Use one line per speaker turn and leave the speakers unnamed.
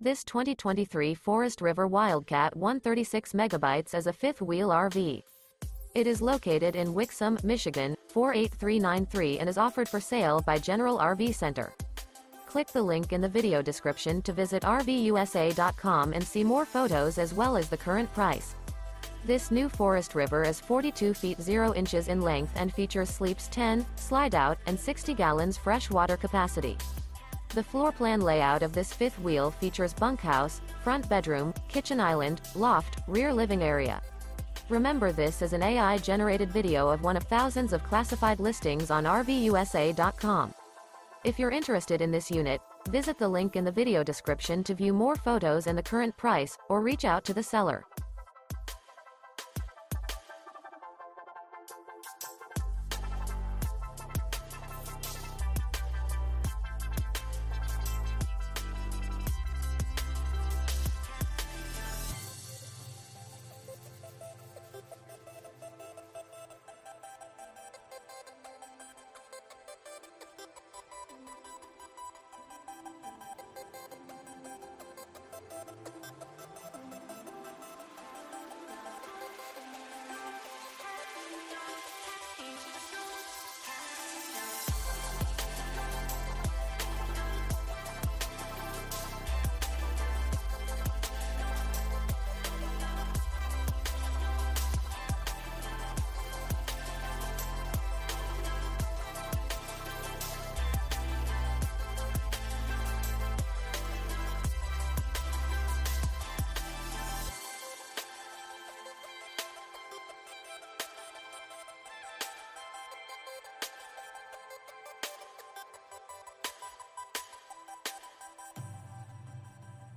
This 2023 Forest River Wildcat ONE 36 megabytes is a fifth-wheel RV. It is located in Wixom, Michigan, 48393 and is offered for sale by General RV Center. Click the link in the video description to visit RVUSA.com and see more photos as well as the current price. This new Forest River is 42 feet 0 inches in length and features sleeps 10, slide-out, and 60 gallons fresh water capacity. The floor plan layout of this fifth wheel features bunkhouse, front bedroom, kitchen island, loft, rear living area. Remember, this is an AI-generated video of one of thousands of classified listings on RVUSA.com. If you're interested in this unit, visit the link in the video description to view more photos and the current price, or reach out to the seller.